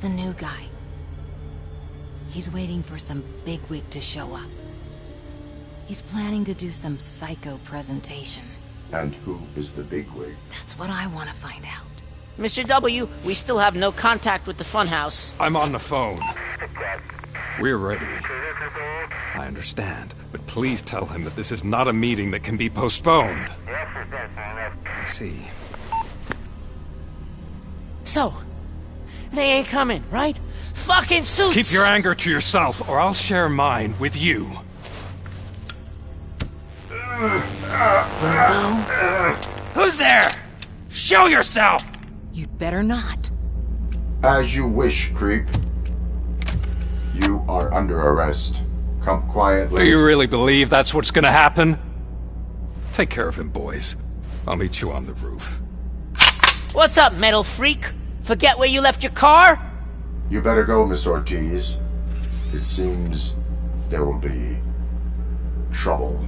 the new guy. He's waiting for some bigwig to show up. He's planning to do some psycho presentation. And who is the bigwig? That's what I want to find out. Mr. W, we still have no contact with the funhouse. I'm on the phone. We're ready. I understand, but please tell him that this is not a meeting that can be postponed. I see. So, they ain't coming, right? Fucking suits! Keep your anger to yourself, or I'll share mine with you. Robo? Who's there? Show yourself! You'd better not. As you wish, creep. You are under arrest. Come quietly. Do you really believe that's what's gonna happen? Take care of him, boys. I'll meet you on the roof. What's up, metal freak? Forget where you left your car? You better go, Miss Ortiz. It seems there will be trouble.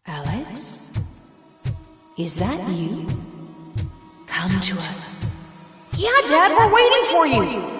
Alex? Is that you? Come to us. Yeah, Dad, we're waiting for you!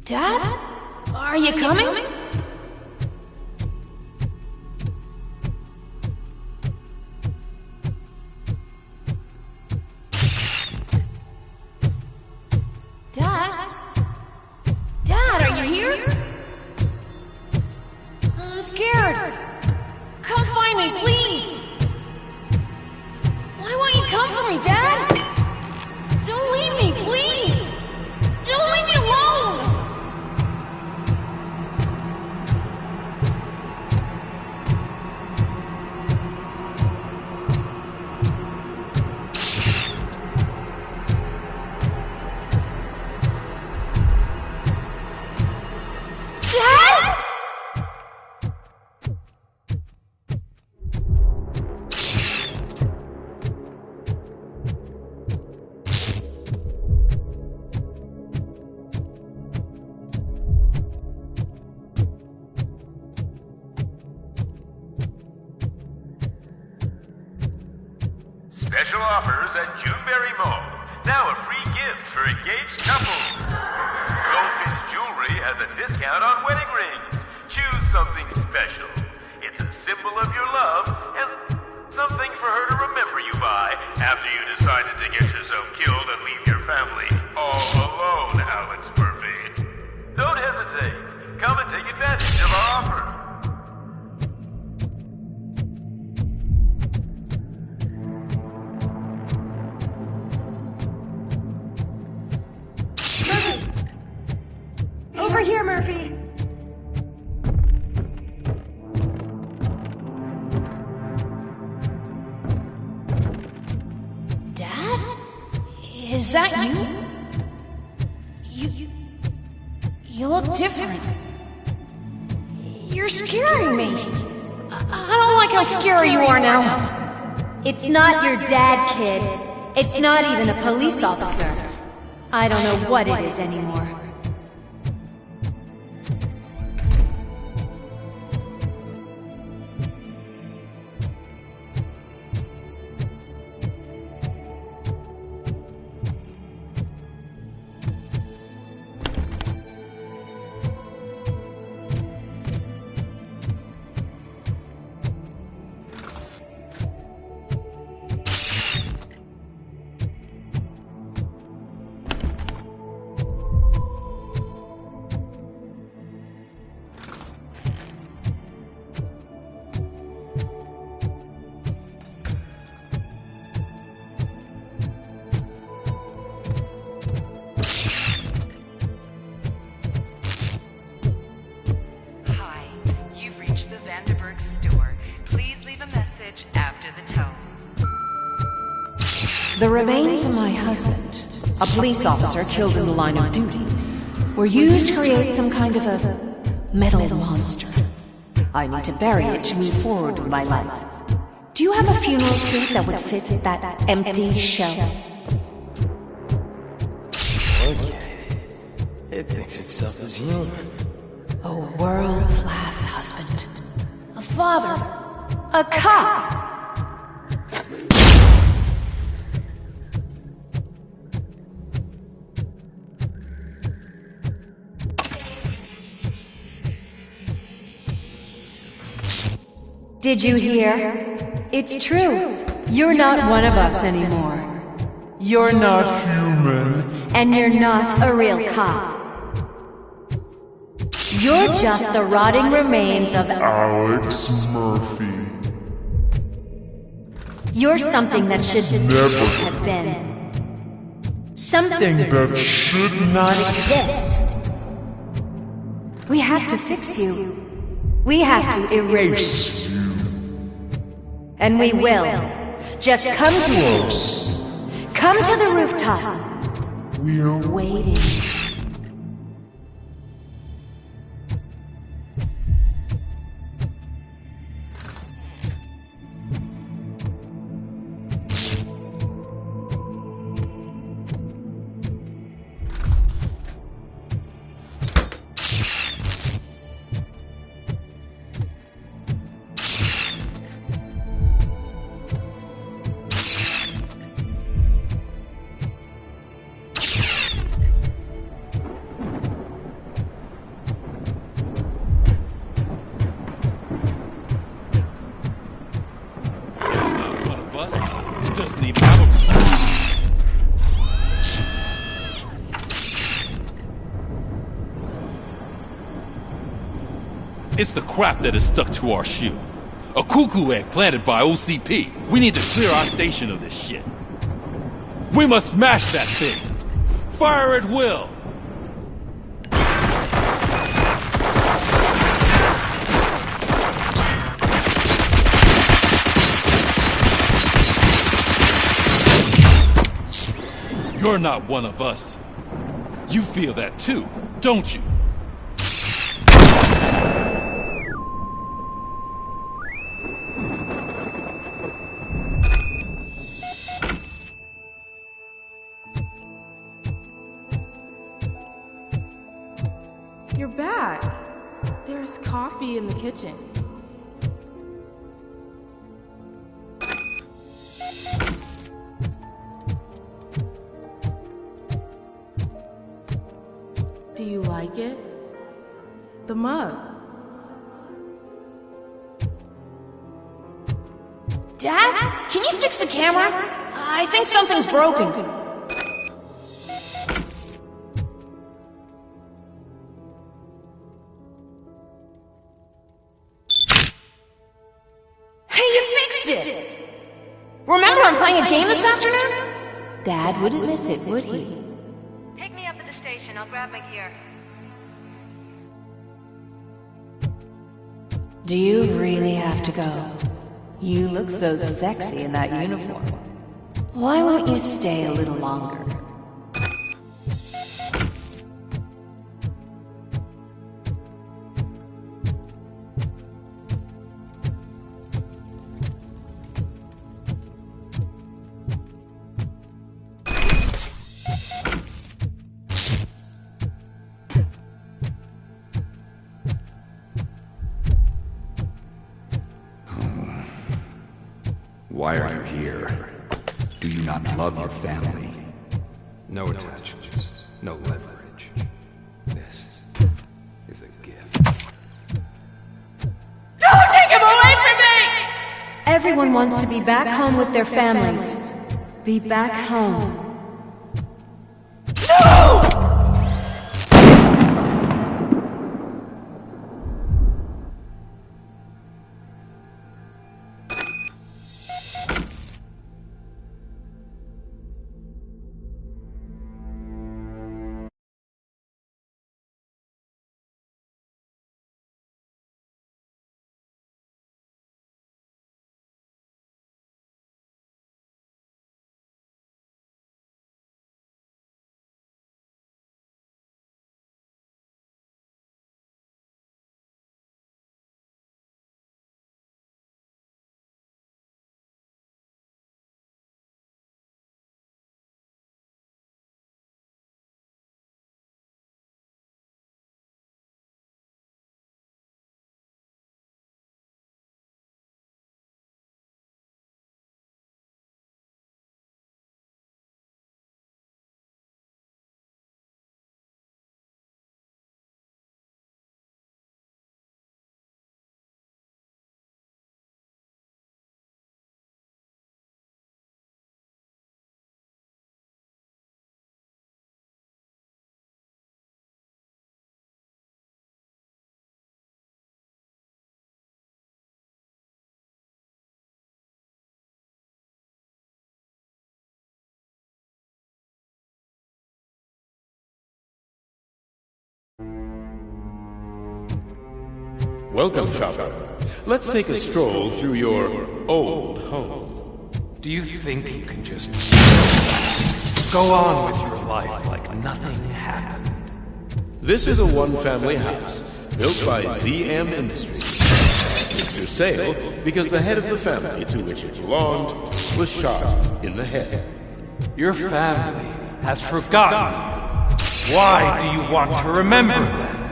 Dad? Are you coming? Dad? Dad, are you here? I'm scared. Come find me, please. Why won't you come for me, Dad? Don't leave me, please. Don't leave me alone. Special offers at Juneberry Mall. Now a free gift for engaged couples. Goldfinch Jewelry has a discount on wedding rings. Choose something special. It's a symbol of your love and something for her to remember you by after you decided to get yourself killed and leave your family all alone, Alex Murphy. Don't hesitate. Come and take advantage of our offer. Over here, Murphy. Is that you? You look different. You're scaring me. I don't like how scary you are now. It's not your dad, kid. It's not even a police officer. I don't know what it is anymore. The remains of my husband, a police officer killed in the line of duty, were used to create some kind of a metal monster. I need to bury it to move forward with my life. Do you have a funeral suit that would fit that empty shell? Okay. It thinks itself as human. A world-class husband. A father. A cop! Did you hear? It's true. You're not one of us anymore. You're not human. And you're not a real cop. You're just the rotting remains of Alex Murphy. You're something that should Never have been. Something that should not exist. We have to fix you. We have to erase you. And we will. Just come to us. Come to the rooftop. We're Waiting. It's the crap that is stuck to our shoe. A cuckoo egg planted by OCP. We need to clear our station of this shit. We must smash that thing. Fire at will. You're not one of us. You feel that too, don't you? You're back. There's coffee in the kitchen. Do you like it? The mug. Dad? Can you fix the camera? I think something's broken. Remember I'm playing a game this afternoon? Dad wouldn't miss it, would he? Pick me up at the station. I'll grab my gear. Do you really have to go? You look so sexy in that uniform. Why won't you stay a little longer? Why are you here? Do you not love your family? No attachments, no leverage. This is a gift. Don't take him away from me! Everyone wants to be back home with their families. Be back home. Welcome, Chopper. Let's take a stroll through your old home. Do you think you can just go on with your life like nothing happened? This is a one-family house, built by ZM Industries. It's for sale because the head of the family to which it belonged was shot in the head. Your family has forgotten you. Why do you want to remember them?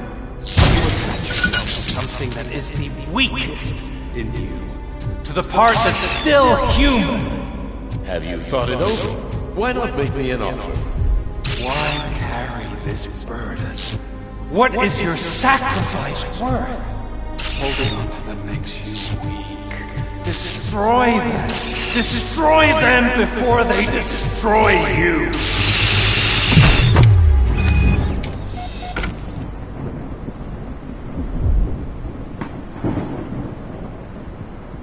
Something that is the weakest in you, to the part that's still human. Have you thought it over? Why not make me an offer? Why carry this burden? What is your sacrifice worth? Holding on to them makes you weak. Destroy them. Destroy them before they destroy you.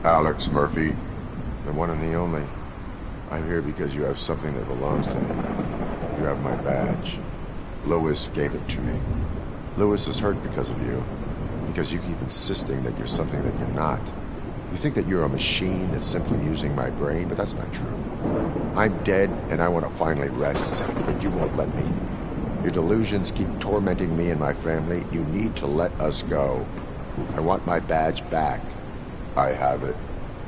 Alex Murphy, the one and the only. I'm here because you have something that belongs to me. You have my badge. Lewis gave it to me. Lewis is hurt because of you. Because you keep insisting that you're something that you're not. You think that you're a machine that's simply using my brain, but that's not true. I'm dead, and I want to finally rest, but you won't let me. Your delusions keep tormenting me and my family. You need to let us go. I want my badge back. I have it,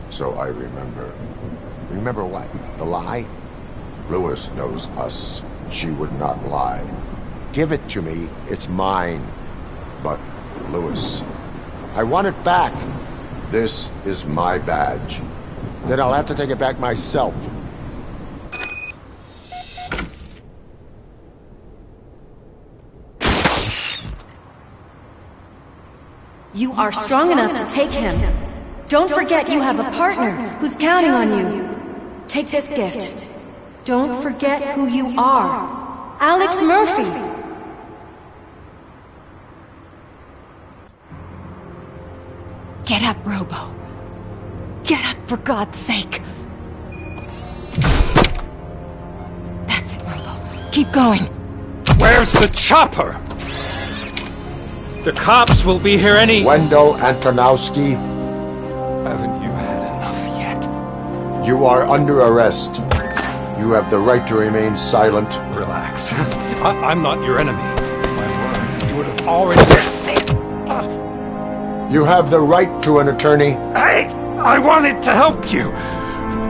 so I remember. Remember what? The lie? Lewis knows us. She would not lie. Give it to me. It's mine. But, Lewis, I want it back. This is my badge. Then I'll have to take it back myself. You are strong enough to take him. Don't forget you have a partner who's counting on you. Take this gift. Don't forget who you are. Alex Murphy. Get up, Robo. Get up, for God's sake. That's it, Robo. Keep going. Where's the chopper? The cops will be here any... Wendell Antonowski. Haven't you had enough yet? You are under arrest. You have the right to remain silent. Relax. I'm not your enemy. If I were, you would have already... You have the right to an attorney. I wanted to help you.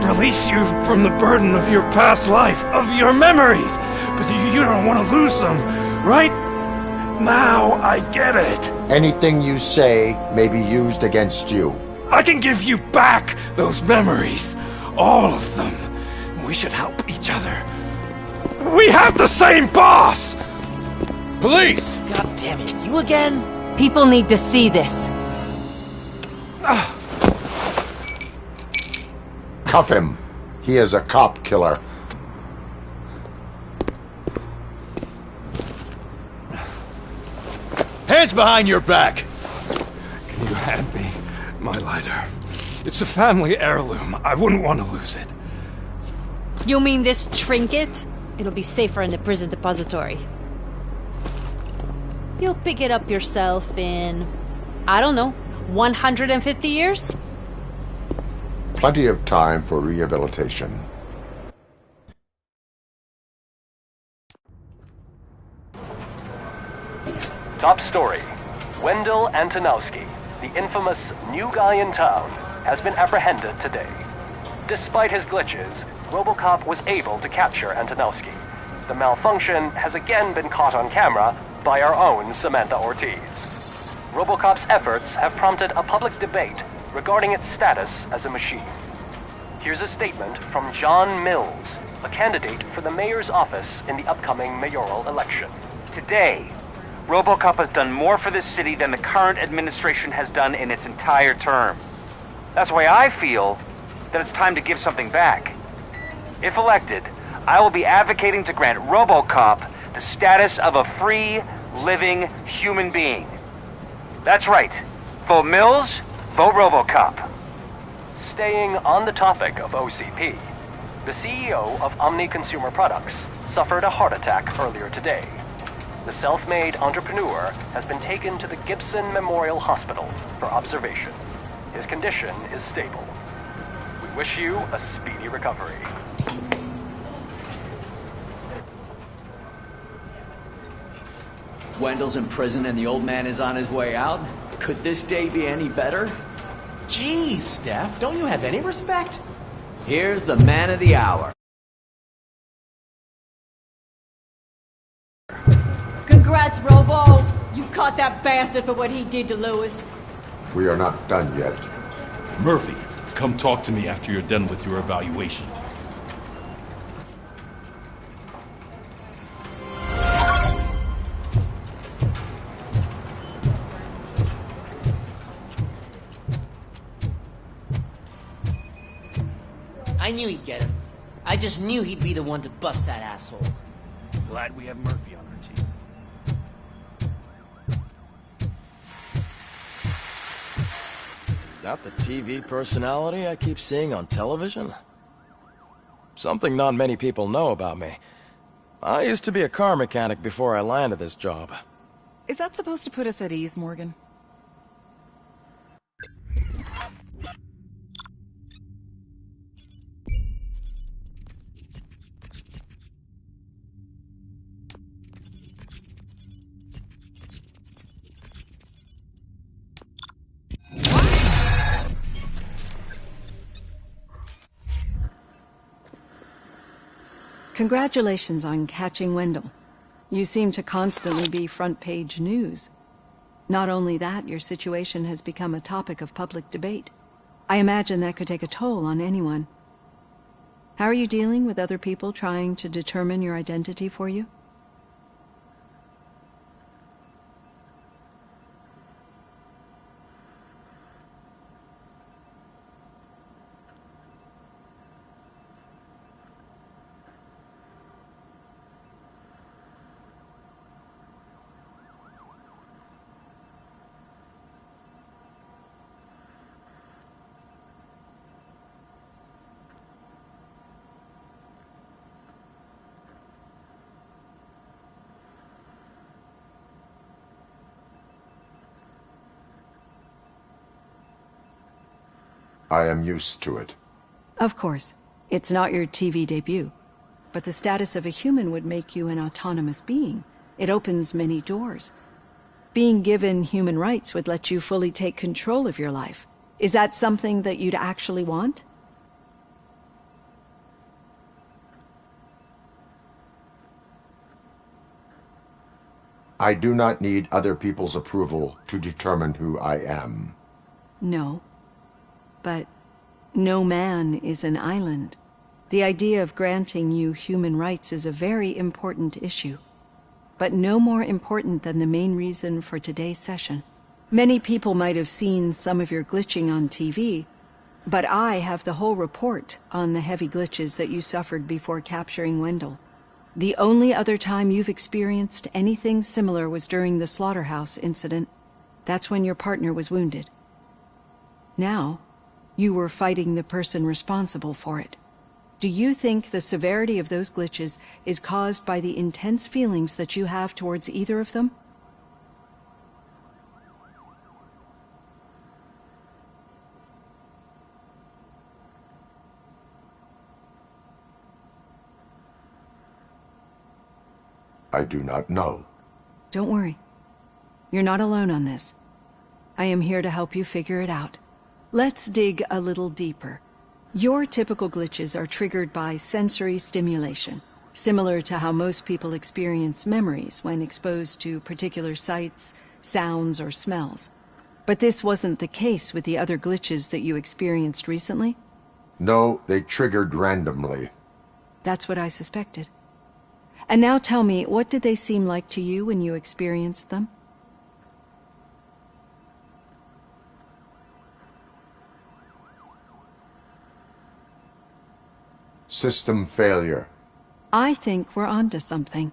Release you from the burden of your past life, of your memories. But you don't want to lose them, right? Now I get it. Anything you say may be used against you. I can give you back those memories. All of them. We should help each other. We have the same boss! Police! God damn it, you again? People need to see this. Cuff him. He is a cop killer. Hands behind your back! Can you hand me my lighter? It's a family heirloom. I wouldn't want to lose it. You mean this trinket? It'll be safer in the prison depository. You'll pick it up yourself in, I don't know, 150 years? Plenty of time for rehabilitation. Top story. Wendell Antonowski, the infamous new guy in town, has been apprehended today. Despite his glitches, RoboCop was able to capture Antonowski. The malfunction has again been caught on camera by our own Samantha Ortiz. RoboCop's efforts have prompted a public debate regarding its status as a machine. Here's a statement from John Mills, a candidate for the mayor's office in the upcoming mayoral election. Today, RoboCop has done more for this city than the current administration has done in its entire term. That's why I feel that it's time to give something back. If elected, I will be advocating to grant RoboCop the status of a free, living human being. That's right. Vote Mills, vote RoboCop. Staying on the topic of OCP, the CEO of Omni Consumer Products suffered a heart attack earlier today. The self-made entrepreneur has been taken to the Gibson Memorial Hospital for observation. His condition is stable. We wish you a speedy recovery. Wendell's in prison and the old man is on his way out? Could this day be any better? Jeez, Steph, don't you have any respect? Here's the man of the hour. Congrats, Robo! You caught that bastard for what he did to Lewis. We are not done yet. Murphy, come talk to me after you're done with your evaluation. I knew he'd get him. I just knew he'd be the one to bust that asshole. Glad we have Murphy on our team. Is that the TV personality I keep seeing on television? Something not many people know about me. I used to be a car mechanic before I landed this job. Is that supposed to put us at ease, Morgan? Congratulations on catching Wendell. You seem to constantly be front-page news. Not only that, your situation has become a topic of public debate. I imagine that could take a toll on anyone. How are you dealing with other people trying to determine your identity for you? I am used to it. Of course. It's not your TV debut. But the status of a human would make you an autonomous being. It opens many doors. Being given human rights would let you fully take control of your life. Is that something that you'd actually want? I do not need other people's approval to determine who I am. No. But No man is an island. The idea of granting you human rights is a very important issue, but no more important than the main reason for today's session. Many people might have seen some of your glitching on TV, but I have the whole report on the heavy glitches that you suffered before capturing Wendell. The only other time you've experienced anything similar was during the slaughterhouse incident. That's when your partner was wounded. Now, you were fighting the person responsible for it. Do you think the severity of those glitches is caused by the intense feelings that you have towards either of them? I do not know. Don't worry. You're not alone on this. I am here to help you figure it out. Let's dig a little deeper. Your typical glitches are triggered by sensory stimulation, similar to how most people experience memories when exposed to particular sights, sounds, or smells. But this wasn't the case with the other glitches that you experienced recently? No, they triggered randomly. That's what I suspected. And now tell me, what did they seem like to you when you experienced them? System failure. I think we're onto something.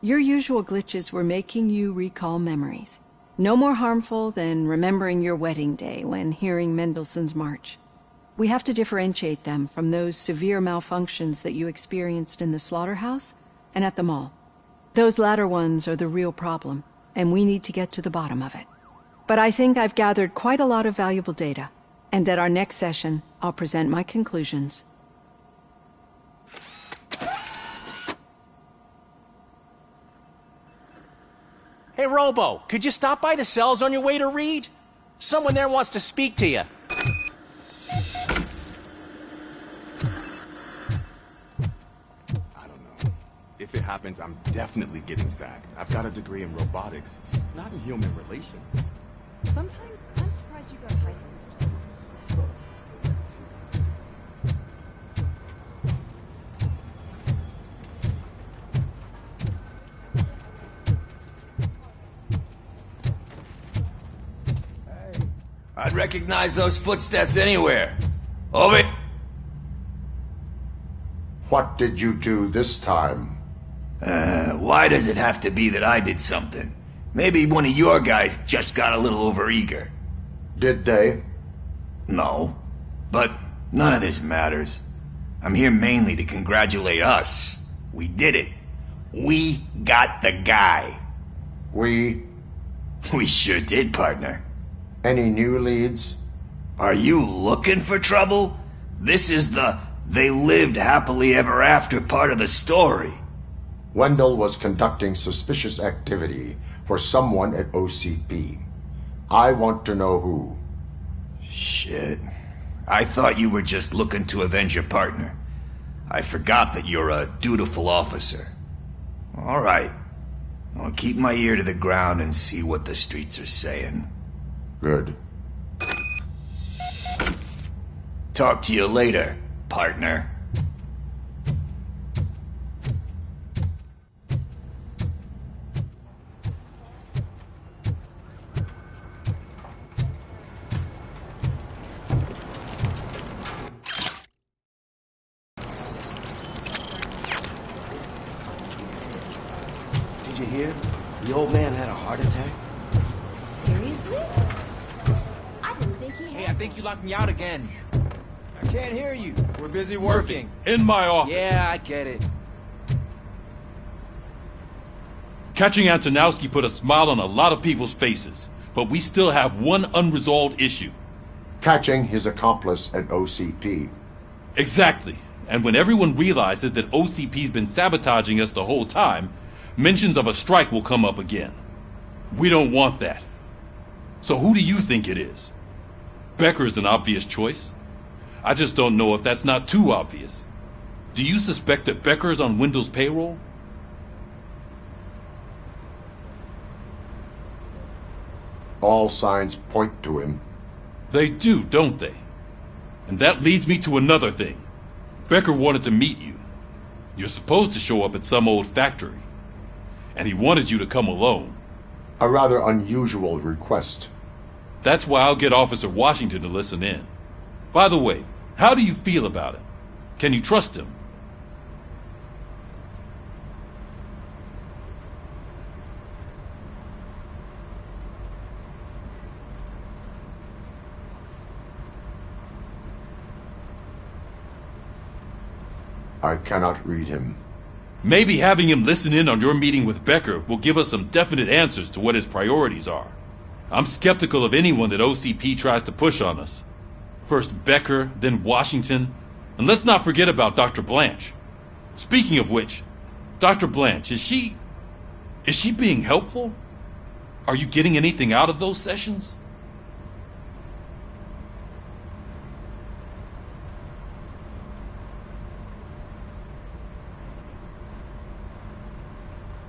Your usual glitches were making you recall memories. No more harmful than remembering your wedding day when hearing Mendelssohn's March. We have to differentiate them from those severe malfunctions that you experienced in the slaughterhouse and at the mall. Those latter ones are the real problem, and we need to get to the bottom of it. But I think I've gathered quite a lot of valuable data, and at our next session, I'll present my conclusions. Hey, Robo, could you stop by the cells on your way to Reed? Someone there wants to speak to you. If it happens, I'm definitely getting sacked. I've got a degree in robotics, not in human relations. Sometimes I'm surprised you go to high school. I'd recognize those footsteps anywhere. Over. What did you do this time? Why does it have to be that I did something? Maybe one of your guys just got a little overeager. Did they? No. But none of this matters. I'm here mainly to congratulate us. We did it. We got the guy. We sure did, partner. Any new leads? Are you looking for trouble? This is the "they lived happily ever after" part of the story. Wendell was conducting suspicious activity for someone at OCP. I want to know who. Shit. I thought you were just looking to avenge your partner. I forgot that you're a dutiful officer. All right. I'll keep my ear to the ground and see what the streets are saying. Good. Talk to you later, partner. Did you hear? The old man had a heart attack. Seriously? I didn't think he had. Hey, I think you locked me out again. I can't hear you. We're busy working. In my office. Yeah, I get it. Catching Antonowski put a smile on a lot of people's faces, but we still have one unresolved issue. Catching his accomplice at OCP. Exactly. And when everyone realizes that OCP's been sabotaging us the whole time, mentions of a strike will come up again. We don't want that. So who do you think it is? Becker's an obvious choice. I just don't know if that's not too obvious. Do you suspect that Becker is on Wendell's payroll? All signs point to him. They do, don't they? And that leads me to another thing. Becker wanted to meet you. You're supposed to show up at some old factory. And he wanted you to come alone. A rather unusual request. That's why I'll get Officer Washington to listen in. By the way, how do you feel about him? Can you trust him? I cannot read him. Maybe having him listen in on your meeting with Becker will give us some definite answers to what his priorities are. I'm skeptical of anyone that OCP tries to push on us. First Becker, then Washington, and let's not forget about Dr. Blanche. Speaking of which, Dr. Blanche, is she being helpful? Are you getting anything out of those sessions?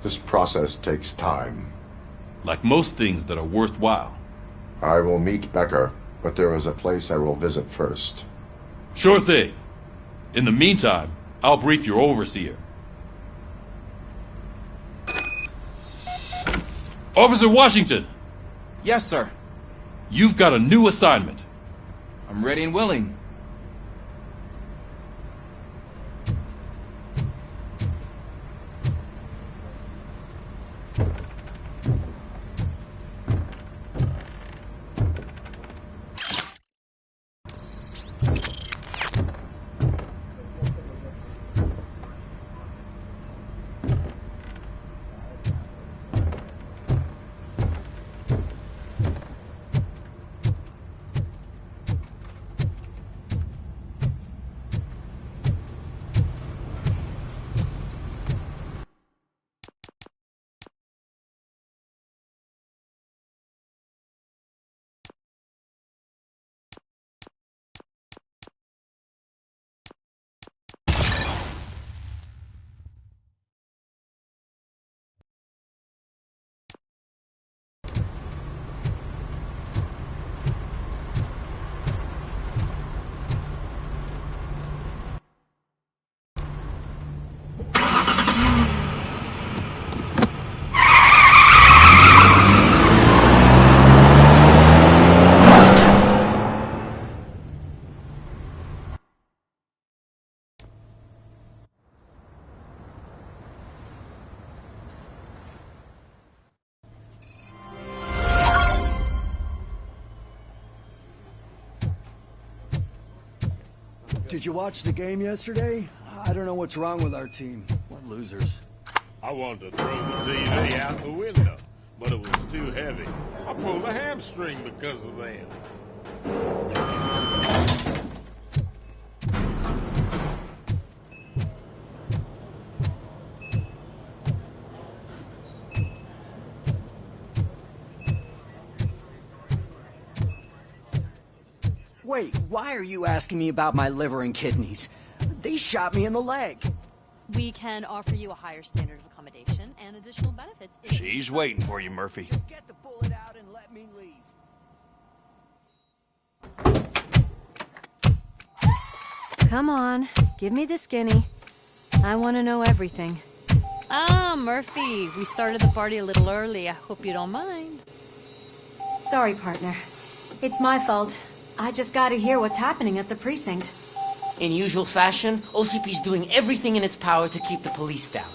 This process takes time. Like most things that are worthwhile. I will meet Becker, but there is a place I will visit first. Sure thing. In the meantime, I'll brief your overseer. Officer Washington! Yes, sir. You've got a new assignment. I'm ready and willing. Did you watch the game yesterday? I don't know what's wrong with our team. What losers. I wanted to throw the TV out the window, but it was too heavy. I pulled a hamstring because of them. Wait, why are you asking me about my liver and kidneys? They shot me in the leg. We can offer you a higher standard of accommodation and additional benefits. She's waiting for you, Murphy. Just get the bullet out and let me leave. Come on, give me the skinny. I want to know everything. Ah, Murphy, we started the party a little early. I hope you don't mind. Sorry, partner. It's my fault. I just gotta hear what's happening at the precinct. In usual fashion, OCP's doing everything in its power to keep the police down.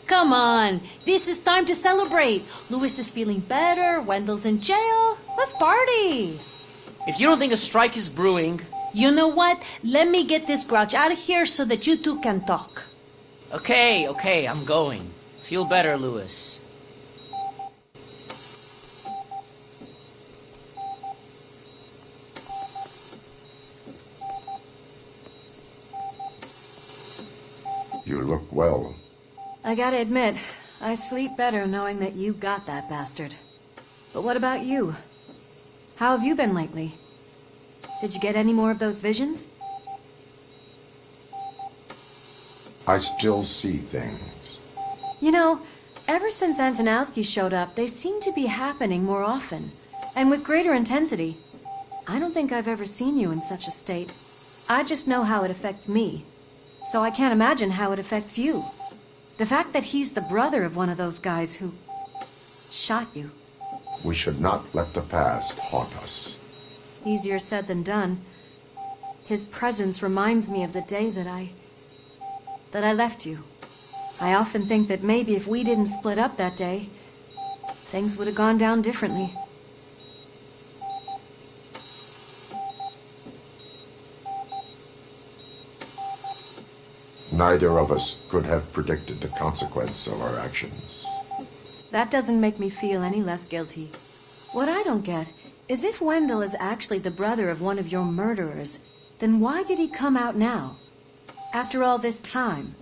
Come on, this is time to celebrate. Louis is feeling better, Wendell's in jail. Let's party. If you don't think a strike is brewing... You know what? Let me get this grouch out of here so that you two can talk. Okay, I'm going. Feel better, Louis. You look well. I gotta admit, I sleep better knowing that you got that bastard. But what about you? How have you been lately? Did you get any more of those visions? I still see things. You know, ever since Antonowski showed up, they seem to be happening more often, and with greater intensity. I don't think I've ever seen you in such a state. I just know how it affects me. So I can't imagine how it affects you. The fact that he's the brother of one of those guys who shot you. We should not let the past haunt us. Easier said than done. His presence reminds me of the day that I left you. I often think that maybe if we didn't split up that day, things would have gone down differently. Neither of us could have predicted the consequence of our actions. That doesn't make me feel any less guilty. What I don't get is if Wendell is actually the brother of one of your murderers, then why did he come out now? After all this time?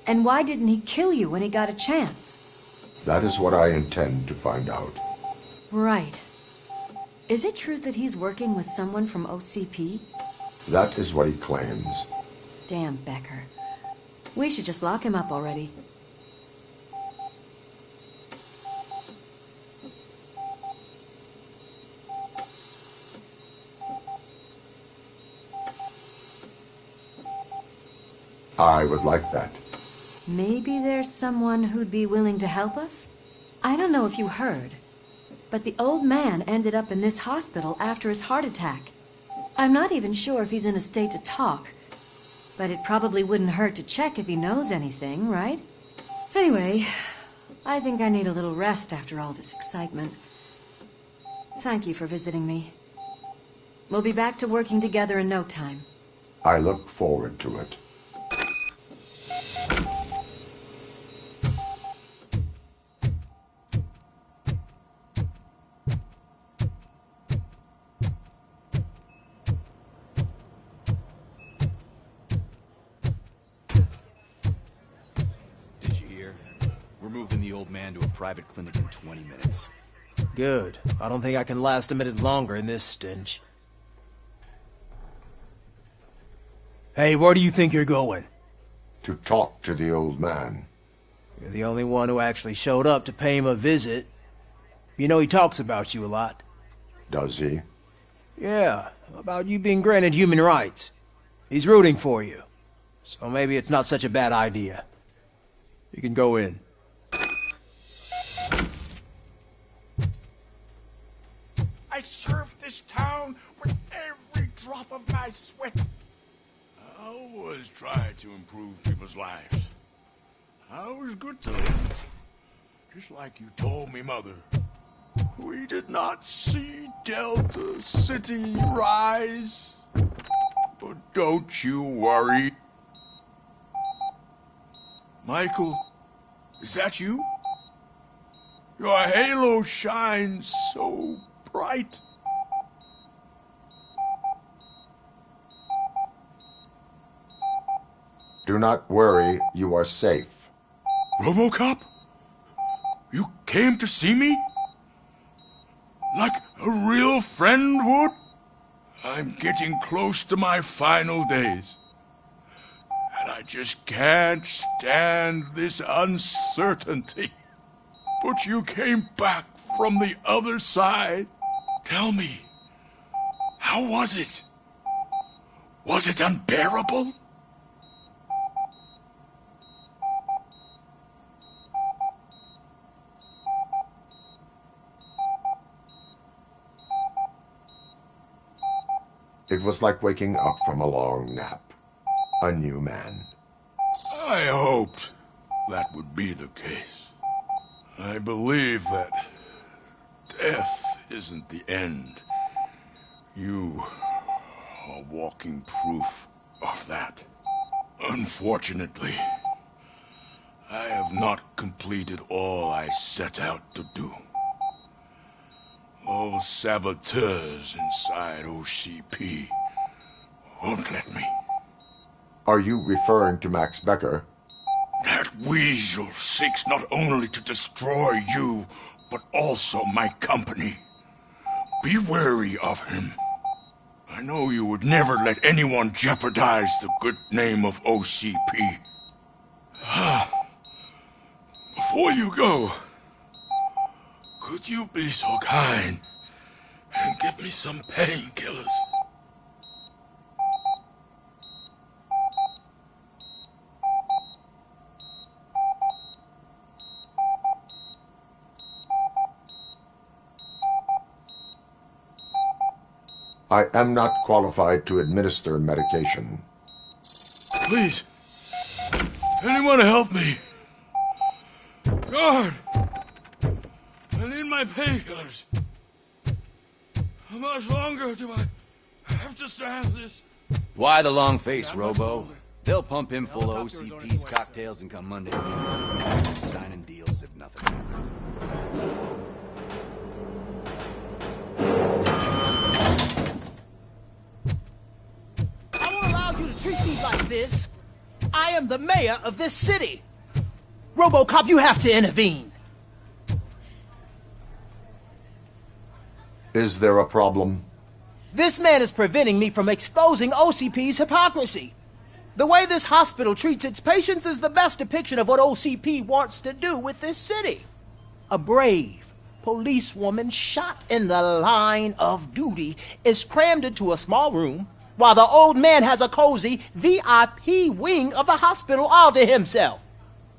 And why didn't he kill you when he got a chance? That is what I intend to find out. Right. Is it true that he's working with someone from OCP? That is what he claims. Damn Becker. We should just lock him up already. I would like that. Maybe there's someone who'd be willing to help us? I don't know if you heard, but the old man ended up in this hospital after his heart attack. I'm not even sure if he's in a state to talk, but it probably wouldn't hurt to check if he knows anything, right? Anyway, I think I need a little rest after all this excitement. Thank you for visiting me. We'll be back to working together in no time. I look forward to it. To a private clinic in 20 minutes. Good. I don't think I can last a minute longer in this stench. Hey, where do you think you're going? To talk to the old man. You're the only one who actually showed up to pay him a visit. You know he talks about you a lot. Does he? Yeah, about you being granted human rights. He's rooting for you. So maybe it's not such a bad idea. You can go in. I served this town with every drop of my sweat. I always try to improve people's lives. I was good to them. Just like you told me, Mother. We did not see Delta City rise. But don't you worry. Michael, is that you? Your halo shines so bright. Do not worry, you are safe. RoboCop? You came to see me? Like a real friend would? I'm getting close to my final days. And I just can't stand this uncertainty. But you came back from the other side. Tell me, how was it? Was it unbearable? It was like waking up from a long nap. A new man. I hoped that would be the case. I believe that death isn't the end. You are walking proof of that. Unfortunately, I have not completed all I set out to do. Those saboteurs inside OCP won't let me. Are you referring to Max Becker? That weasel seeks not only to destroy you, but also my company. Be wary of him. I know you would never let anyone jeopardize the good name of OCP. Before you go, could you be so kind and give me some painkillers? I am not qualified to administer medication. Please. Anyone help me. Guard! I need my painkillers. How much longer do I have to stand this? Why the long face, Robo? They'll pump him full of OCP's cocktails and come Monday morning, signing deals if nothing happened. I won't allow you to treat me like this. I am the mayor of this city. RoboCop, you have to intervene. Is there a problem? This man is preventing me from exposing OCP's hypocrisy. The way this hospital treats its patients is the best depiction of what OCP wants to do with this city. A brave policewoman shot in the line of duty is crammed into a small room, while the old man has a cozy VIP wing of the hospital all to himself.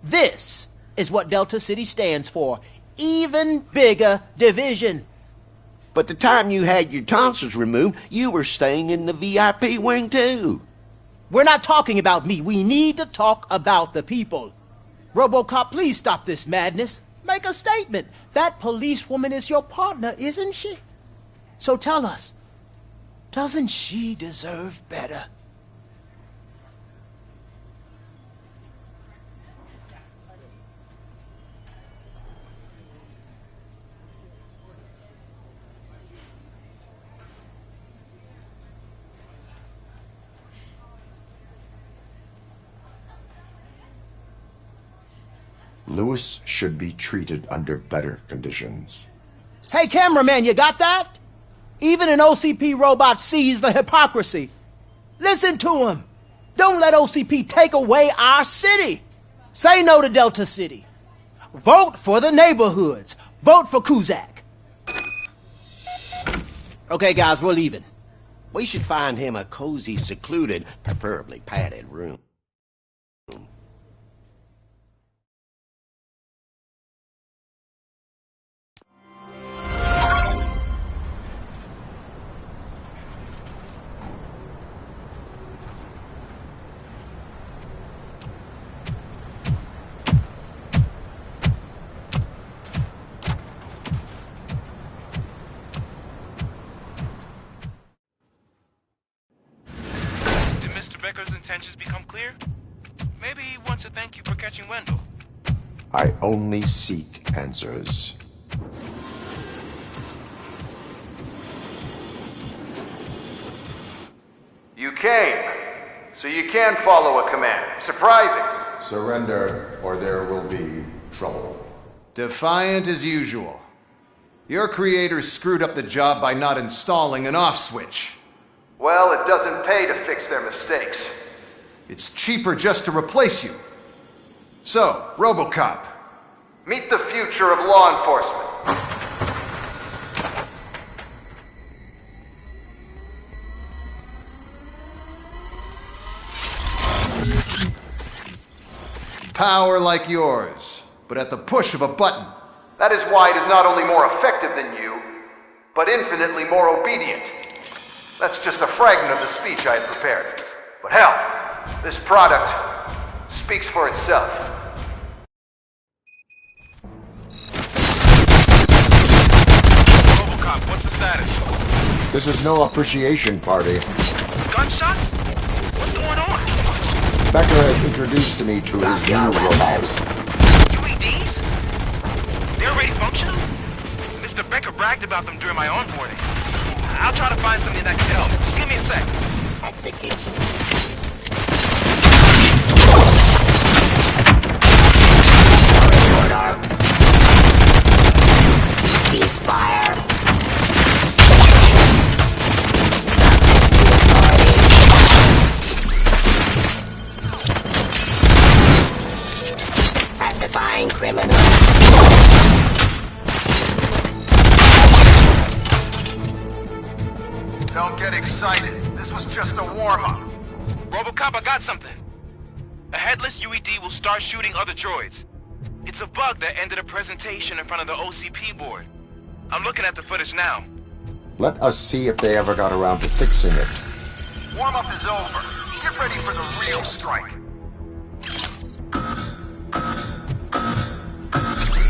This is what Delta City stands for. Even bigger division. But the time you had your tonsils removed, you were staying in the VIP wing too. We're not talking about me. We need to talk about the people. RoboCop, please stop this madness. Make a statement. That policewoman is your partner, isn't she? So tell us, doesn't she deserve better? Lewis should be treated under better conditions. Hey, cameraman, you got that? Even an OCP robot sees the hypocrisy. Listen to him. Don't let OCP take away our city. Say no to Delta City. Vote for the neighborhoods. Vote for Kuzak. Okay, guys, we're leaving. We should find him a cozy, secluded, preferably padded room. Becker's intentions become clear? Maybe he wants to thank you for catching Wendell. I only seek answers. You came, so you can follow a command. Surprising. Surrender, or there will be trouble. Defiant as usual. Your creators screwed up the job by not installing an off switch. Well, it doesn't pay to fix their mistakes. It's cheaper just to replace you. So, RoboCop, meet the future of law enforcement. Power like yours, but at the push of a button. That is why it is not only more effective than you, but infinitely more obedient. That's just a fragment of the speech I had prepared. But hell, this product speaks for itself. RoboCop, what's the status? This is no appreciation party. Gunshots? What's going on? Becker has introduced me to his new robots. UEDs? They're already functional? Mr. Becker bragged about them during my onboarding. I'll try to find something that can help. Just give me a sec. Execution. Order. Ceasefire. Pacifying criminals. Don't get excited. This was just a warm-up. RoboCop, I got something. A headless UED will start shooting other droids. It's a bug that ended a presentation in front of the OCP board. I'm looking at the footage now. Let us see if they ever got around to fixing it. Warm-up is over. Get ready for the real strike.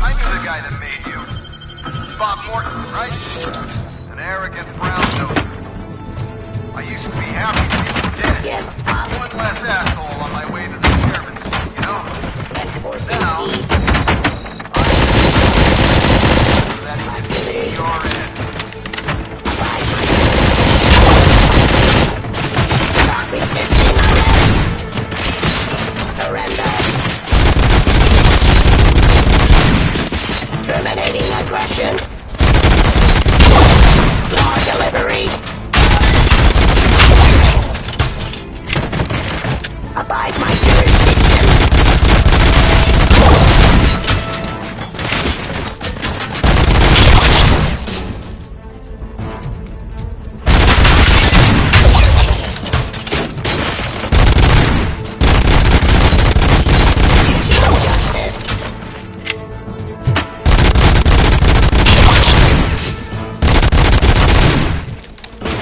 I knew the guy that made you. Bob Morton, right? An arrogant brown noser. I used to be happy that he was dead. One less asshole on my way to the chairman's seat, you know? Now, that he didn't see your end. Surrender. Terminating aggression. Law delivery. Abide my jurisdiction.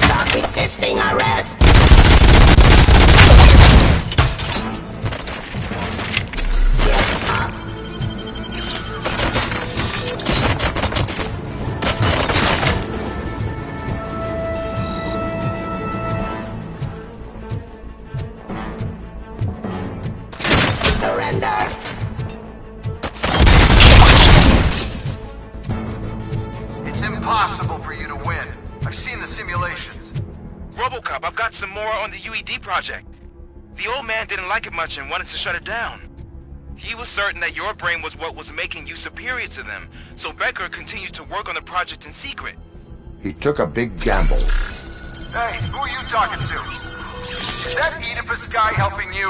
Stop resisting arrest. Surrender. It's impossible for you to win. I've seen the simulations. RoboCop, I've got some more on the UED project. The old man didn't like it much and wanted to shut it down. He was certain that your brain was what was making you superior to them, so Becker continued to work on the project in secret. He took a big gamble. Hey, who are you talking to? Is that Oedipus guy helping you?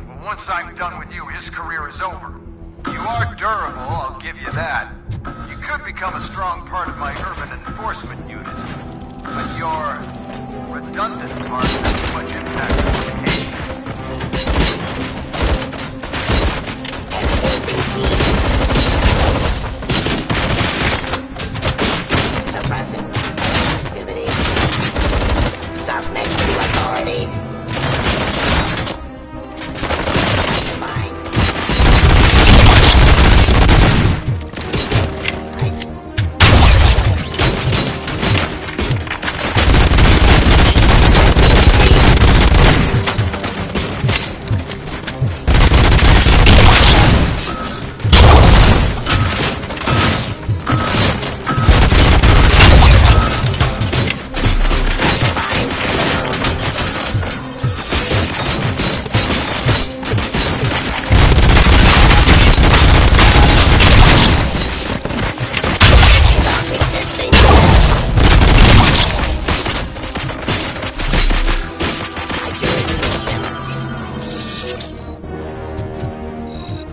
Well, once I'm done with you, his career is over. You are durable, I'll give you that. You could become a strong part of my urban enforcement unit. But your redundant part has too much impact on the game. Suppressing activity. Stop next to authority. Mind.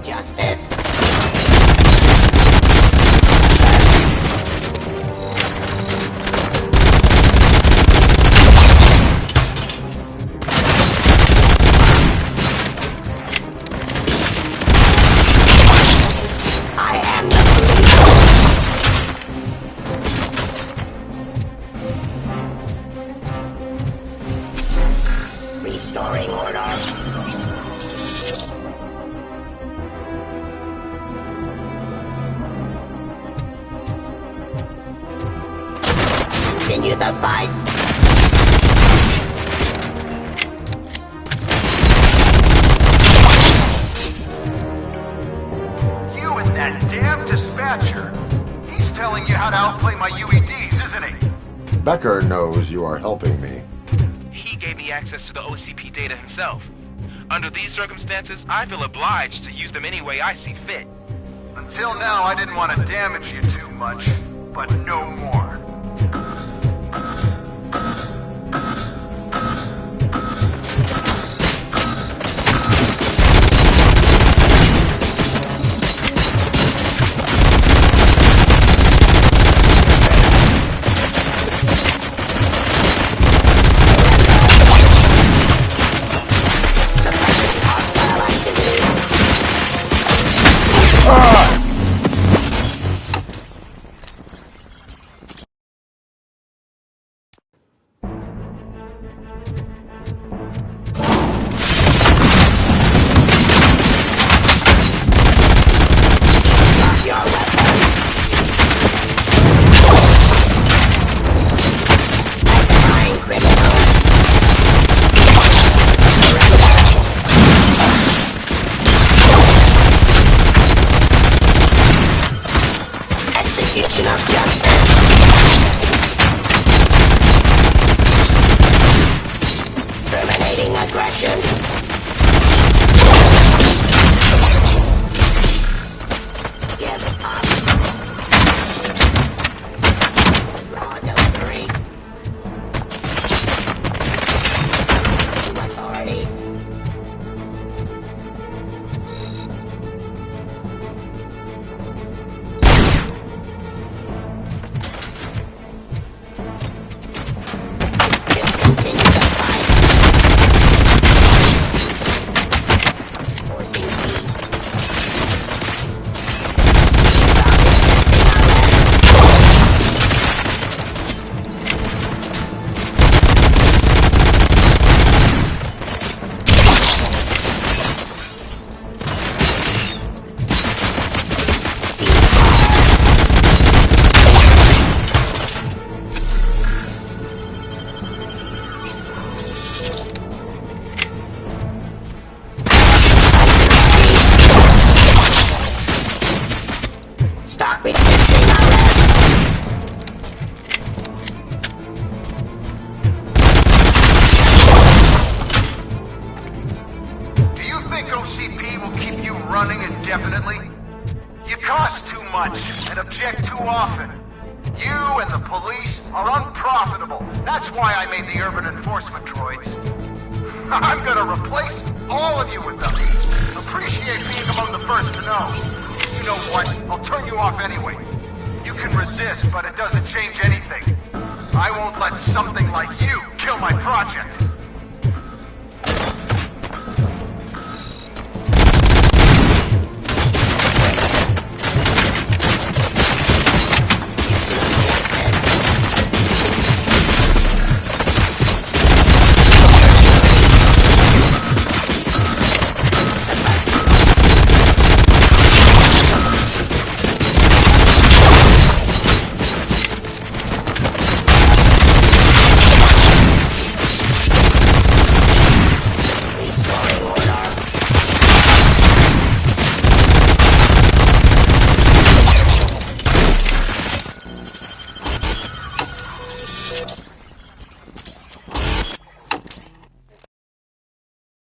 Justice. I am the police. Restoring order. Continue the fight. You and that damn dispatcher. He's telling you how to outplay my UEDs, isn't he? Becker knows you are helping me. He gave me access to the OCP data himself. Under these circumstances, I feel obliged to use them any way I see fit. Until now, I didn't want to damage you too much, but no more. restoration of justice. Terminating aggression. Give up. Raw delivery. Authority. Discontinue the fight. Forcing speed. Stop resisting arrest. Do you think OCP will keep you running indefinitely? You cost too much and object too often. You and the police are unprofitable. That's why I made the urban enforcement droids. I'm gonna replace all of you with them. Appreciate being among the first to know. You know what? I'll turn you off anyway. You can resist, but it doesn't change anything. I won't let something like you kill my project.